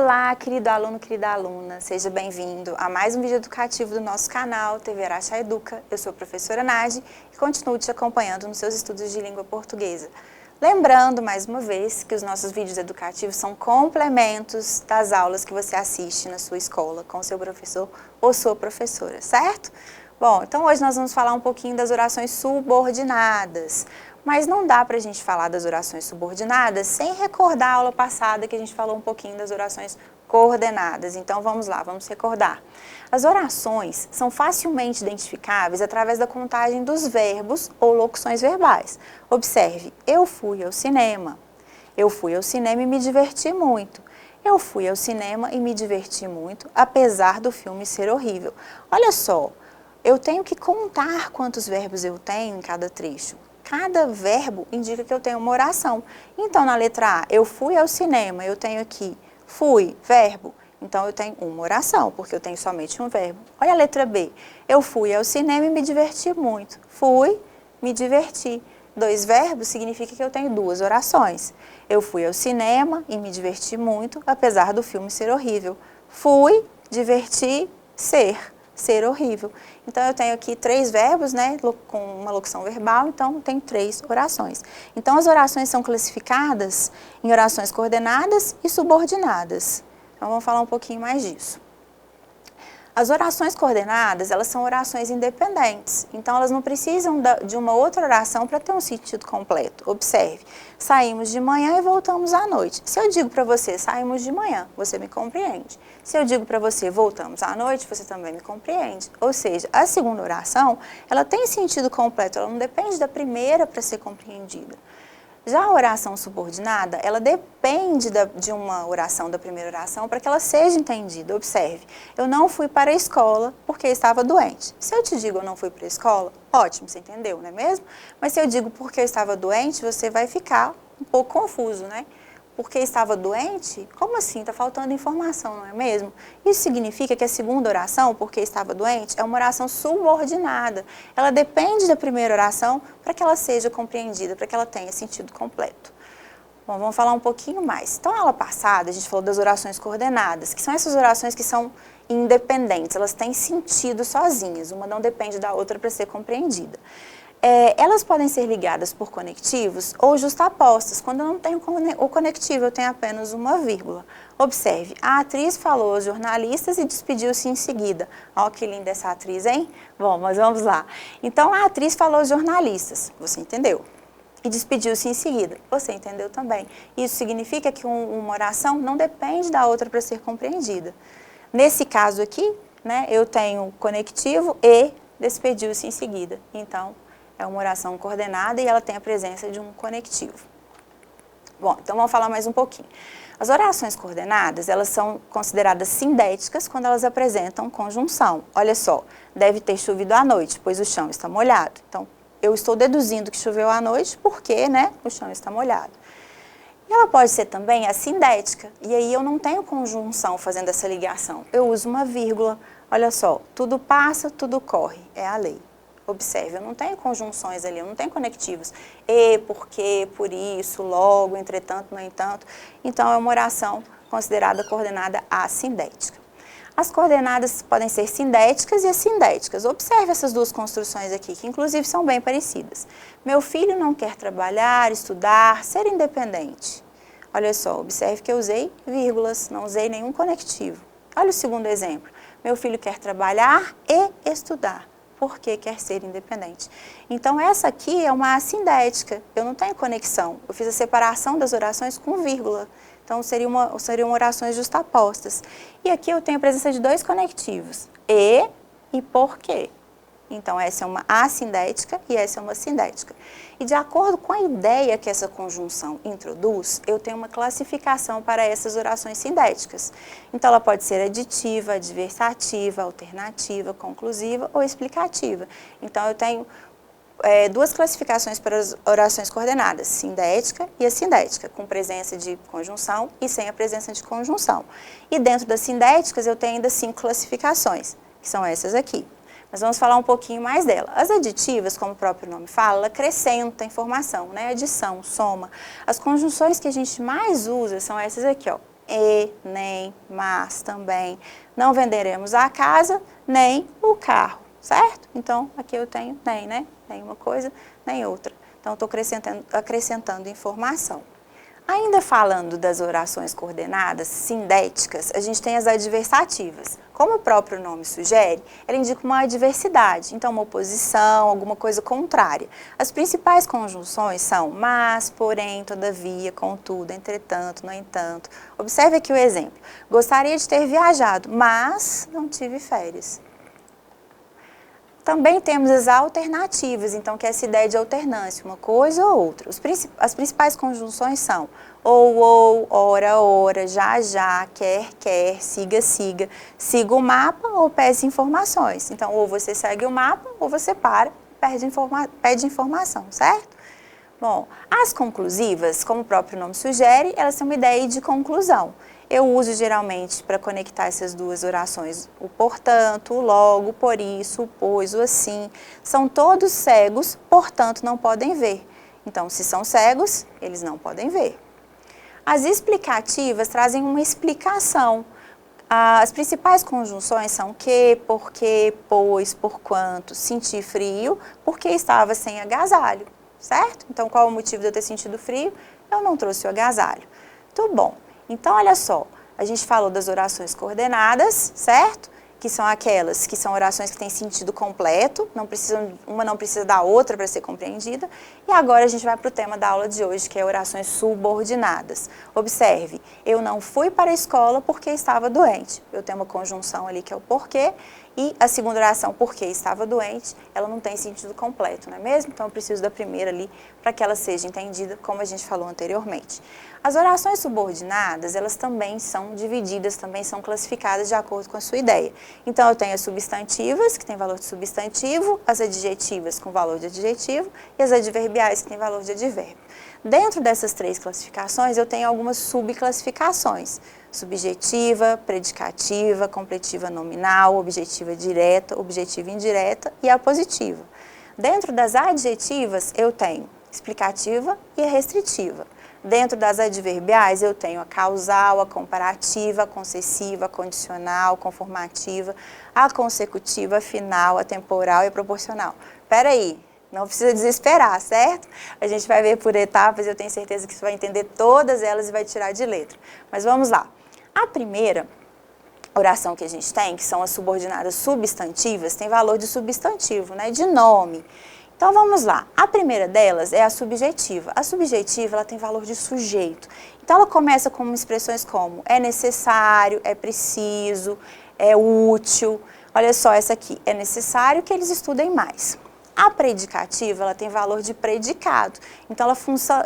Olá, querido aluno, querida aluna, seja bem-vindo a mais um vídeo educativo do nosso canal TV Araxá Educa. Eu sou a professora Nadi e continuo te acompanhando nos seus estudos de língua portuguesa. Lembrando, mais uma vez, que os nossos vídeos educativos são complementos das aulas que você assiste na sua escola com o seu professor ou sua professora, certo? Bom, então hoje nós vamos falar um pouquinho das orações subordinadas. Mas não dá para a gente falar das orações subordinadas sem recordar a aula passada que a gente falou um pouquinho das orações coordenadas. Então vamos lá, vamos recordar. As orações são facilmente identificáveis através da contagem dos verbos ou locuções verbais. Observe, eu fui ao cinema. Eu fui ao cinema e me diverti muito. Eu fui ao cinema e me diverti muito, apesar do filme ser horrível. Olha só, eu tenho que contar quantos verbos eu tenho em cada trecho. Cada verbo indica que eu tenho uma oração. Então, na letra A, eu fui ao cinema, eu tenho aqui fui, verbo. Então, eu tenho uma oração, porque eu tenho somente um verbo. Olha a letra B. Eu fui ao cinema e me diverti muito. Fui, me diverti. Dois verbos significa que eu tenho duas orações. Eu fui ao cinema e me diverti muito, apesar do filme ser horrível. Fui, diverti, ser horrível. Então, eu tenho aqui três verbos, né, com uma locução verbal, então tem três orações. Então, as orações são classificadas em orações coordenadas e subordinadas. Então, vamos falar um pouquinho mais disso. As orações coordenadas, elas são orações independentes, então elas não precisam de uma outra oração para ter um sentido completo. Observe, saímos de manhã e voltamos à noite. Se eu digo para você, saímos de manhã, você me compreende. Se eu digo para você, voltamos à noite, você também me compreende. Ou seja, a segunda oração, ela tem sentido completo, ela não depende da primeira para ser compreendida. Já a oração subordinada, ela depende de uma oração, da primeira oração, para que ela seja entendida. Observe, eu não fui para a escola porque estava doente. Se eu te digo eu não fui para a escola, ótimo, você entendeu, não é mesmo? Mas se eu digo porque eu estava doente, você vai ficar um pouco confuso, né? Porque estava doente? Como assim? Está faltando informação, não é mesmo? Isso significa que a segunda oração, porque estava doente, é uma oração subordinada. Ela depende da primeira oração para que ela seja compreendida, para que ela tenha sentido completo. Bom, vamos falar um pouquinho mais. Então, na aula passada, a gente falou das orações coordenadas, que são essas orações que são independentes, elas têm sentido sozinhas, uma não depende da outra para ser compreendida. Elas podem ser ligadas por conectivos ou justapostas. Quando eu não tenho o conectivo, eu tenho apenas uma vírgula. Observe, a atriz falou aos jornalistas e despediu-se em seguida. Olha que linda essa atriz, hein? Bom, mas vamos lá. Então, a atriz falou aos jornalistas, você entendeu? E despediu-se em seguida, você entendeu também. Isso significa que uma oração não depende da outra para ser compreendida. Nesse caso aqui, né, eu tenho conectivo e despediu-se em seguida. Então, é uma oração coordenada e ela tem a presença de um conectivo. Bom, então vamos falar mais um pouquinho. As orações coordenadas, elas são consideradas sindéticas quando elas apresentam conjunção. Olha só, deve ter chovido à noite, pois o chão está molhado. Então, eu estou deduzindo que choveu à noite porque, né, o chão está molhado. E ela pode ser também assindética, e aí eu não tenho conjunção fazendo essa ligação. Eu uso uma vírgula. Olha só, tudo passa, tudo corre, é a lei. Observe, eu não tenho conjunções ali, eu não tenho conectivos. E, porque, por isso, logo, entretanto, no entanto. Então, é uma oração considerada coordenada assindética. As coordenadas podem ser sindéticas e assindéticas. Observe essas duas construções aqui, que inclusive são bem parecidas. Meu filho não quer trabalhar, estudar, ser independente. Olha só, observe que eu usei vírgulas, não usei nenhum conectivo. Olha o segundo exemplo. Meu filho quer trabalhar e estudar, porque quer ser independente. Então, essa aqui é uma assindética, eu não tenho conexão. Eu fiz a separação das orações com vírgula. Então, seriam orações justapostas. E aqui eu tenho a presença de dois conectivos, e porque. Então, essa é uma assindética e essa é uma sindética. E de acordo com a ideia que essa conjunção introduz, eu tenho uma classificação para essas orações sindéticas. Então, ela pode ser aditiva, adversativa, alternativa, conclusiva ou explicativa. Então, eu tenho duas classificações para as orações coordenadas, sindética e assindética, com presença de conjunção e sem a presença de conjunção. E dentro das sindéticas, eu tenho ainda 5 classificações, que são essas aqui. Mas vamos falar um pouquinho mais dela. As aditivas, como o próprio nome fala, ela acrescenta informação, né? Adição, soma. As conjunções que a gente mais usa são essas aqui, ó. e, nem, mas, também. Não venderemos a casa, nem o carro, certo? Então, aqui eu tenho nem, né? Nem uma coisa, nem outra. Então, estou acrescentando informação. Ainda falando das orações coordenadas sindéticas, a gente tem as adversativas. Como o próprio nome sugere, ela indica uma adversidade, então uma oposição, alguma coisa contrária. As principais conjunções são mas, porém, todavia, contudo, entretanto, no entanto. Observe aqui o exemplo. Gostaria de ter viajado, mas não tive férias. Também temos as alternativas, então, que é essa ideia de alternância, uma coisa ou outra. As principais conjunções são ou, ora, ora, já, quer, siga, siga o mapa ou peça informações. Então, ou você segue o mapa ou você para e pede informação, certo? Bom, as conclusivas, como o próprio nome sugere, elas têm uma ideia de conclusão. Eu uso geralmente para conectar essas duas orações o portanto, o logo, o por isso, o pois, o assim. São todos cegos, portanto não podem ver. Então, se são cegos, eles não podem ver. As explicativas trazem uma explicação. As principais conjunções são que, porque, pois, porquanto, senti frio, porque estava sem agasalho, certo? Então, qual o motivo de eu ter sentido frio? Eu não trouxe o agasalho. Muito bom. Então, olha só, a gente falou das orações coordenadas, certo? Que são aquelas que são orações que têm sentido completo, uma não precisa da outra para ser compreendida. E agora a gente vai para o tema da aula de hoje, que é orações subordinadas. Observe, eu não fui para a escola porque estava doente. Eu tenho uma conjunção ali que é o porquê, e a segunda oração, porque estava doente, ela não tem sentido completo, não é mesmo? Então eu preciso da primeira ali para que ela seja entendida, como a gente falou anteriormente. As orações subordinadas, elas também são divididas, também são classificadas de acordo com a sua ideia. Então, eu tenho as substantivas, que têm valor de substantivo, as adjetivas com valor de adjetivo e as adverbiais, que têm valor de advérbio. Dentro dessas três classificações, eu tenho algumas subclassificações. Subjetiva, predicativa, completiva nominal, objetiva direta, objetiva indireta e apositiva. Dentro das adjetivas, eu tenho explicativa e a restritiva. Dentro das adverbiais, eu tenho a causal, a comparativa, a concessiva, a condicional, a conformativa, a consecutiva, a final, a temporal e a proporcional. Espera aí, não precisa desesperar, certo? A gente vai ver por etapas e eu tenho certeza que você vai entender todas elas e vai tirar de letra. Mas vamos lá. A primeira oração que a gente tem, que são as subordinadas substantivas, tem valor de substantivo, né, de nome. Então, vamos lá. A primeira delas é a subjetiva. A subjetiva, ela tem valor de sujeito. Então, ela começa com expressões como é necessário, é preciso, é útil. Olha só essa aqui. É necessário que eles estudem mais. A predicativa, ela tem valor de predicado. Então,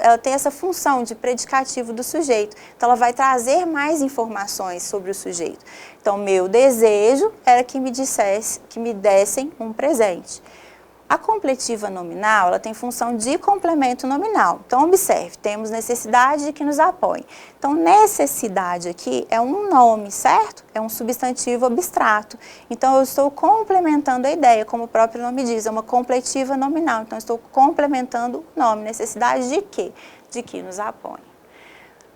ela tem essa função de predicativo do sujeito. Então, ela vai trazer mais informações sobre o sujeito. Então, meu desejo era que me dessem um presente. A completiva nominal, ela tem função de complemento nominal. Então, observe, temos necessidade de que nos apoie. Então, necessidade aqui é um nome, certo? É um substantivo abstrato. Então, eu estou complementando a ideia, como o próprio nome diz, é uma completiva nominal. Então, eu estou complementando o nome. Necessidade de quê? De que nos apoie.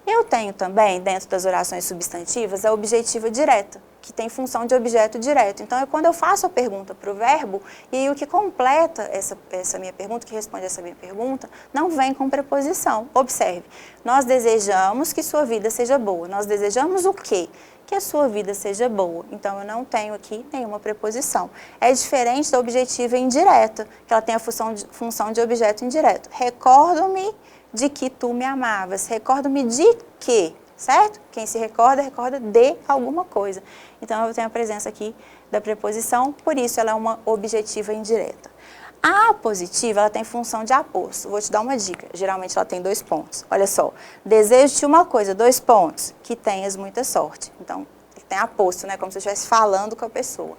Eu tenho também, dentro das orações substantivas, a objetiva direta, que tem função de objeto direto. Então, é quando eu faço a pergunta para o verbo, e aí o que completa essa minha pergunta, que responde essa minha pergunta, não vem com preposição. Observe, nós desejamos que sua vida seja boa. Nós desejamos o quê? Que a sua vida seja boa. Então, eu não tenho aqui nenhuma preposição. É diferente da objetiva indireta, que ela tem a função de objeto indireto. Recordo-me de que tu me amavas. Recordo-me de que, certo? Quem se recorda, recorda de alguma coisa. Então, eu tenho a presença aqui da preposição, por isso ela é uma objetiva indireta. A apositiva, ela tem função de aposto. Vou te dar uma dica. Geralmente, ela tem 2 pontos. Olha só. Desejo-te uma coisa, 2 pontos. Que tenhas muita sorte. Então, tem aposto, né? Como se eu estivesse falando com a pessoa.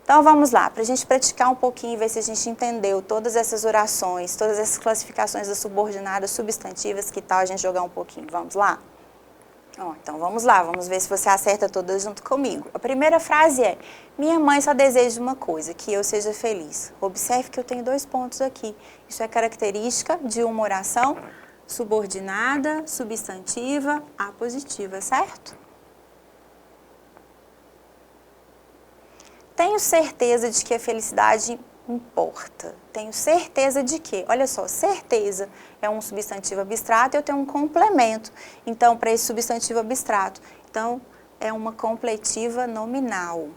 Então, vamos lá, para a gente praticar um pouquinho e ver se a gente entendeu todas essas orações, todas essas classificações das subordinadas substantivas, que tal a gente jogar um pouquinho? Vamos lá? Então, vamos lá, vamos ver se você acerta todas junto comigo. A primeira frase é, minha mãe só deseja uma coisa, que eu seja feliz. Observe que eu tenho 2 pontos aqui. Isso é característica de uma oração subordinada, substantiva, apositiva, certo? Tenho certeza de que a felicidade importa. Tenho certeza de que, olha só, certeza é um substantivo abstrato e eu tenho um complemento. Então, para esse substantivo abstrato, então, é uma completiva nominal.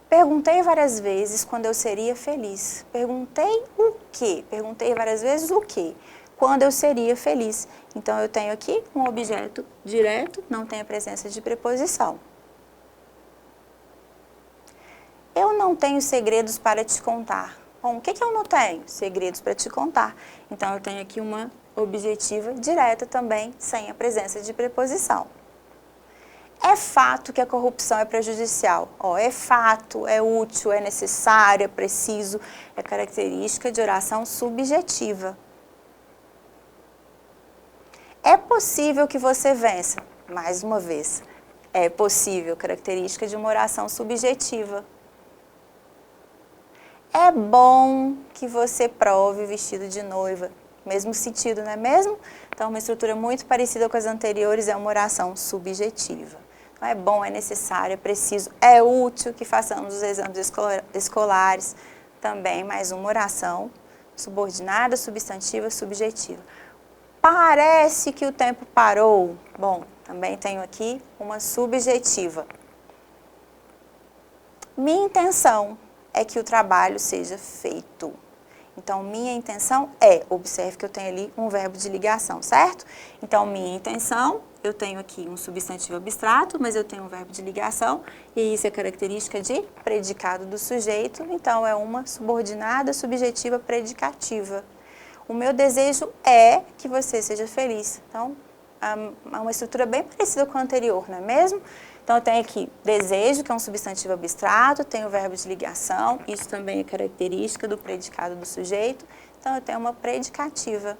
Perguntei várias vezes quando eu seria feliz. Perguntei o quê? Perguntei várias vezes o quê? Quando eu seria feliz. Então, eu tenho aqui um objeto direto, não tem a presença de preposição. Eu não tenho segredos para te contar. Bom, o que eu não tenho? Segredos para te contar. Então, eu tenho aqui uma objetiva direta também, sem a presença de preposição. É fato que a corrupção é prejudicial. É fato, é útil, é necessário, é preciso, é característica de oração subjetiva. É possível que você vença. Mais uma vez, é possível, característica de uma oração subjetiva. É bom que você prove o vestido de noiva. Mesmo sentido, não é mesmo? Então, uma estrutura muito parecida com as anteriores é uma oração subjetiva. Então, é bom, é necessário, é preciso, é útil que façamos os exames escolares. Também mais uma oração subordinada, substantiva, subjetiva. Parece que o tempo parou. Bom, também tenho aqui uma subjetiva. Minha intenção é que o trabalho seja feito. Então, minha intenção é, observe que eu tenho ali um verbo de ligação, certo? Então, minha intenção, eu tenho aqui um substantivo abstrato, mas eu tenho um verbo de ligação, e isso é característica de predicado do sujeito, então é uma subordinada subjetiva predicativa. O meu desejo é que você seja feliz. Então, é uma estrutura bem parecida com a anterior, não é mesmo? Então, eu tenho aqui desejo, que é um substantivo abstrato, tenho o verbo de ligação, isso também é característica do predicado do sujeito, então eu tenho uma predicativa.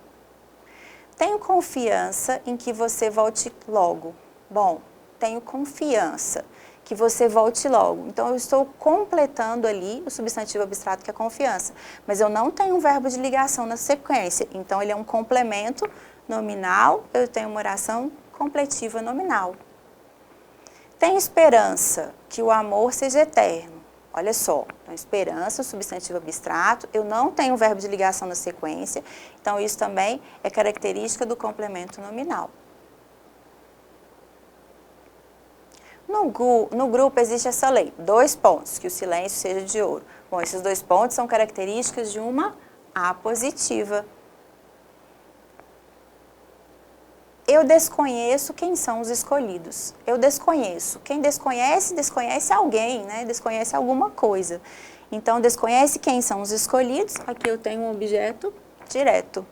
Tenho confiança em que você volte logo. Bom, tenho confiança que você volte logo. Então, eu estou completando ali o substantivo abstrato, que é confiança, mas eu não tenho um verbo de ligação na sequência, então ele é um complemento nominal, eu tenho uma oração completiva nominal. Tenho esperança que o amor seja eterno. Olha só, então, esperança, substantivo abstrato, eu não tenho um verbo de ligação na sequência, então isso também é característica do complemento nominal. No grupo existe essa lei, 2 pontos, que o silêncio seja de ouro. Bom, esses 2 pontos são características de uma apositiva. Eu desconheço quem são os escolhidos. Eu desconheço. Quem desconhece, desconhece alguém, né? Desconhece alguma coisa. Então, desconhece quem são os escolhidos. Aqui eu tenho um objeto direto.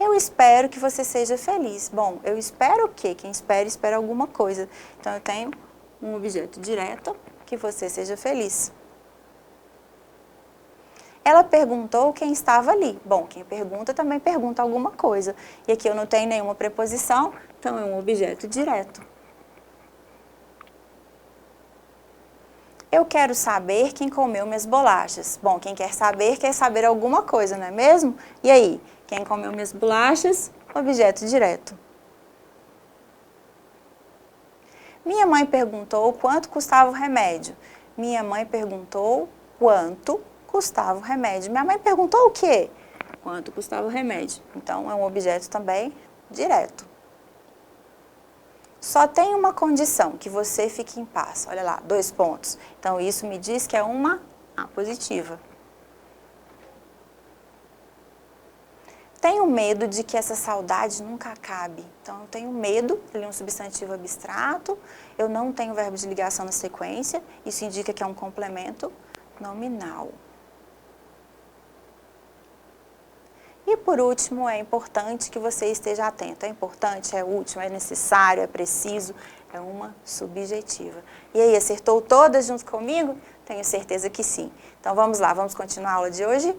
Eu espero que você seja feliz. Bom, eu espero o quê? Quem espera, espera alguma coisa. Então, eu tenho um objeto direto, que você seja feliz. Ela perguntou quem estava ali. Bom, quem pergunta também pergunta alguma coisa. E aqui eu não tenho nenhuma preposição, então é um objeto direto. Eu quero saber quem comeu minhas bolachas. Bom, quem quer saber alguma coisa, não é mesmo? E aí, quem comeu minhas bolachas? Objeto direto. Minha mãe perguntou quanto custava o remédio. Minha mãe perguntou quanto custava o remédio. Minha mãe perguntou o quê? Quanto custava o remédio. Então, é um objeto também direto. Só tem uma condição, que você fique em paz. Olha lá, 2 pontos. Então, isso me diz que é uma apositiva. Tenho medo de que essa saudade nunca acabe. Então, eu tenho medo, ele é um substantivo abstrato, eu não tenho verbo de ligação na sequência, isso indica que é um complemento nominal. E por último, é importante que você esteja atento. É importante, é útil, é necessário, é preciso, é uma subjetiva. E aí, acertou todas junto comigo? Tenho certeza que sim. Então vamos lá, vamos continuar a aula de hoje?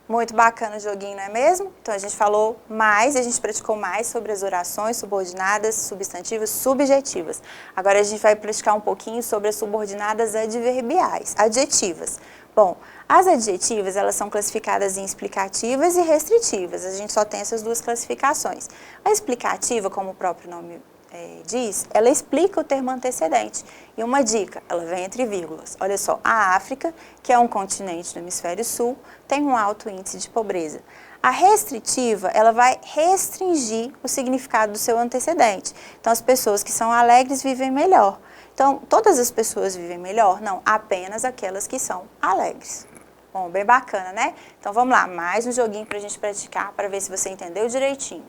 Muito bacana o joguinho, não é mesmo? Então a gente falou mais, a gente praticou mais sobre as orações subordinadas, substantivas, subjetivas. Agora a gente vai praticar um pouquinho sobre as subordinadas adverbiais, adjetivas. Bom, as adjetivas, elas são classificadas em explicativas e restritivas. A gente só tem essas duas classificações. A explicativa, como o próprio nome diz, ela explica o termo antecedente. E uma dica, ela vem entre vírgulas. Olha só, a África, que é um continente do hemisfério sul, tem um alto índice de pobreza. A restritiva, ela vai restringir o significado do seu antecedente. Então, as pessoas que são alegres vivem melhor. Então, todas as pessoas vivem melhor? Não, apenas aquelas que são alegres. Bom, bem bacana, né? Então, vamos lá, mais um joguinho para a gente praticar, para ver se você entendeu direitinho.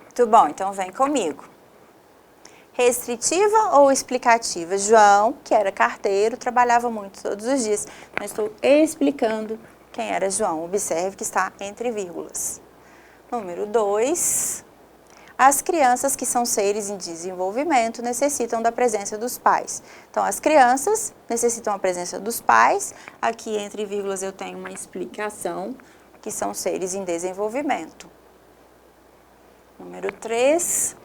Muito bom, então vem comigo. Restritiva ou explicativa? João, que era carteiro, trabalhava muito todos os dias. Então, estou explicando quem era João. Observe que está entre vírgulas. Número 2. As crianças que são seres em desenvolvimento necessitam da presença dos pais. Então, as crianças necessitam a presença dos pais. Aqui, entre vírgulas, eu tenho uma explicação, que são seres em desenvolvimento. Número 3.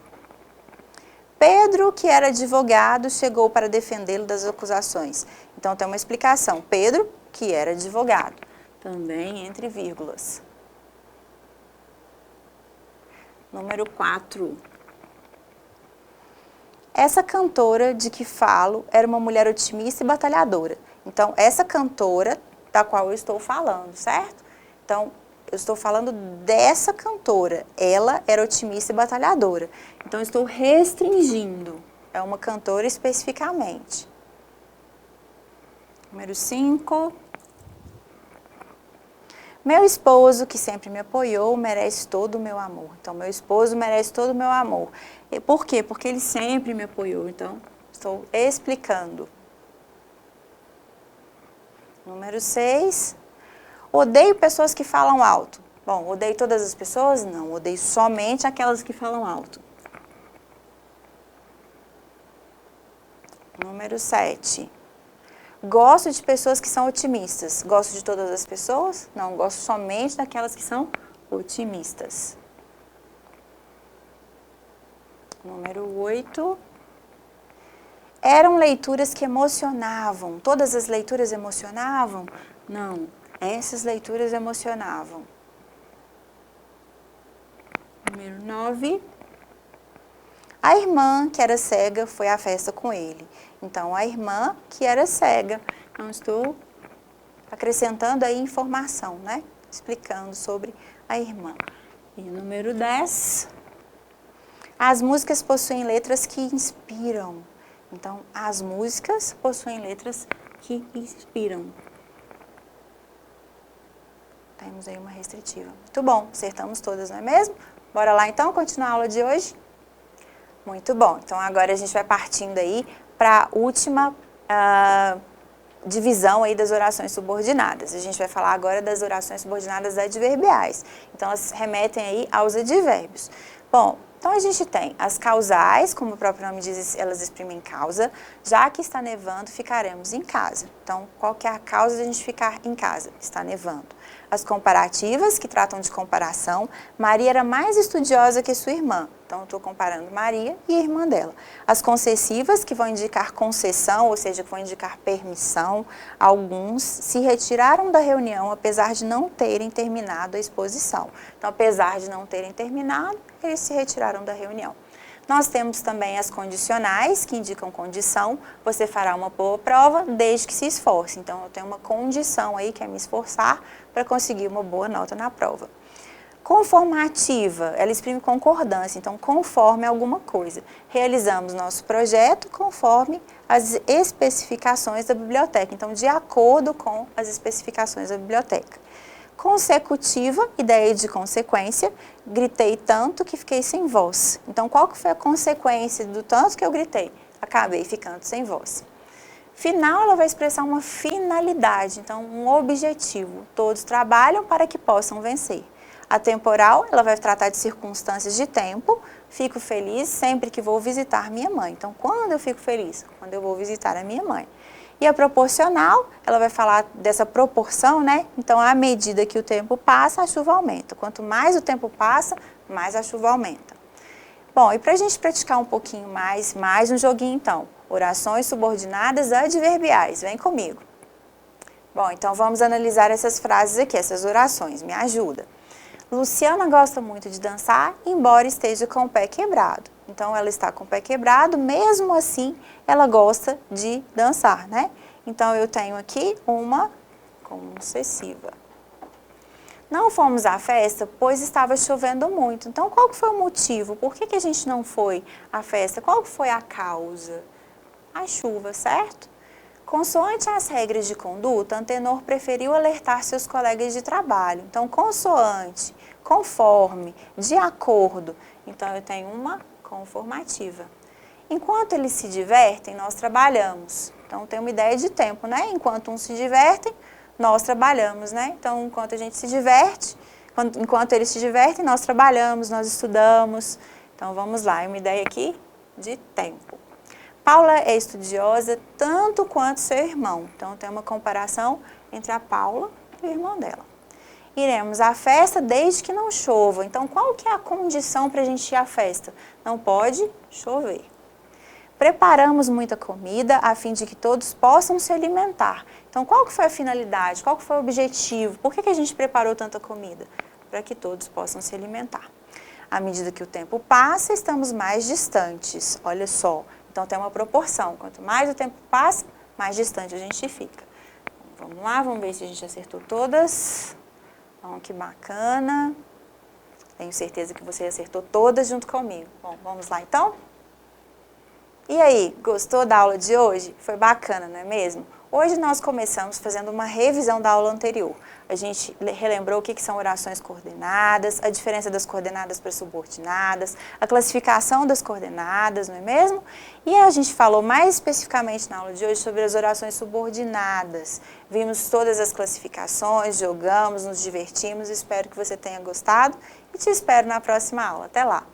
Pedro, que era advogado, chegou para defendê-lo das acusações. Então, tem uma explicação. Pedro, que era advogado. Também entre vírgulas. Número 4. Essa cantora de que falo era uma mulher otimista e batalhadora. Então, essa cantora da qual eu estou falando, certo? Então, eu estou falando dessa cantora. Ela era otimista e batalhadora. Então, eu estou restringindo. É uma cantora especificamente. Número 5. Meu esposo, que sempre me apoiou, merece todo o meu amor. Então, meu esposo merece todo o meu amor. E por quê? Porque ele sempre me apoiou. Então, estou explicando. Número 6. Odeio pessoas que falam alto. Bom, odeio todas as pessoas? Não, odeio somente aquelas que falam alto. Número 7. Gosto de pessoas que são otimistas. Gosto de todas as pessoas? Não, gosto somente daquelas que são otimistas. Número 8. Eram leituras que emocionavam. Todas as leituras emocionavam? Não, essas leituras emocionavam. Número 9. A irmã, que era cega, foi à festa com ele. Então, a irmã, que era cega. Então, estou acrescentando aí informação, né? Explicando sobre a irmã. E número 10. As músicas possuem letras que inspiram. Então, as músicas possuem letras que inspiram. Temos aí uma restritiva. Muito bom, acertamos todas, não é mesmo? Bora lá então, continuar a aula de hoje? Muito bom, então agora a gente vai partindo aí para a última divisão aí das orações subordinadas. A gente vai falar agora das orações subordinadas adverbiais. Então, elas remetem aí aos advérbios. Bom, então a gente tem as causais, como o próprio nome diz, elas exprimem causa. Já que está nevando, ficaremos em casa. Então, qual que é a causa de a gente ficar em casa? Está nevando. As comparativas, que tratam de comparação. Maria era mais estudiosa que sua irmã. Então, eu estou comparando Maria e a irmã dela. As concessivas, que vão indicar concessão, ou seja, que vão indicar permissão. Alguns se retiraram da reunião, apesar de não terem terminado a exposição. Então, apesar de não terem terminado, eles se retiraram da reunião. Nós temos também as condicionais, que indicam condição. Você fará uma boa prova desde que se esforce. Então, eu tenho uma condição aí, que é me esforçar para conseguir uma boa nota na prova. Conformativa, ela exprime concordância, então conforme alguma coisa. Realizamos nosso projeto conforme as especificações da biblioteca, então de acordo com as especificações da biblioteca. Consecutiva, ideia de consequência, gritei tanto que fiquei sem voz. Então qual que foi a consequência do tanto que eu gritei? Acabei ficando sem voz. Final, ela vai expressar uma finalidade, então um objetivo. Todos trabalham para que possam vencer. Atemporal, ela vai tratar de circunstâncias de tempo. Fico feliz sempre que vou visitar minha mãe. Então, quando eu fico feliz? Quando eu vou visitar a minha mãe. E a proporcional, ela vai falar dessa proporção, né? Então, à medida que o tempo passa, a chuva aumenta. Quanto mais o tempo passa, mais a chuva aumenta. Bom, e para a gente praticar um pouquinho mais um joguinho então. Orações subordinadas adverbiais. Vem comigo. Bom, então vamos analisar essas frases aqui, essas orações. Me ajuda. Luciana gosta muito de dançar, embora esteja com o pé quebrado. Então, ela está com o pé quebrado, mesmo assim, ela gosta de dançar, né? Então, eu tenho aqui uma concessiva. Não fomos à festa, pois estava chovendo muito. Então, qual foi o motivo? Por que a gente não foi à festa? Qual foi a causa? A chuva, certo? Consoante as regras de conduta, Antenor preferiu alertar seus colegas de trabalho. Então, consoante, conforme, de acordo. Então, eu tenho uma conformativa. Enquanto eles se divertem, nós trabalhamos. Então, tem uma ideia de tempo, né? Enquanto uns se divertem, nós trabalhamos, né? Então, enquanto a gente se diverte, enquanto eles se divertem, nós trabalhamos, nós estudamos. Então, vamos lá, é uma ideia aqui de tempo. Paula é estudiosa tanto quanto seu irmão. Então, tem uma comparação entre a Paula e o irmão dela. Iremos à festa desde que não chova. Então, qual que é a condição para a gente ir à festa? Não pode chover. Preparamos muita comida a fim de que todos possam se alimentar. Então, qual que foi a finalidade? Qual que foi o objetivo? Por que a gente preparou tanta comida? Para que todos possam se alimentar. À medida que o tempo passa, estamos mais distantes. Olha só. Então, tem uma proporção. Quanto mais o tempo passa, mais distante a gente fica. Vamos lá, vamos ver se a gente acertou todas. Bom, que bacana. Tenho certeza que você acertou todas junto comigo. Bom, vamos lá então? E aí, gostou da aula de hoje? Foi bacana, não é mesmo? Hoje nós começamos fazendo uma revisão da aula anterior. A gente relembrou o que são orações coordenadas, a diferença das coordenadas para subordinadas, a classificação das coordenadas, não é mesmo? E a gente falou mais especificamente na aula de hoje sobre as orações subordinadas. Vimos todas as classificações, jogamos, nos divertimos, espero que você tenha gostado e te espero na próxima aula. Até lá!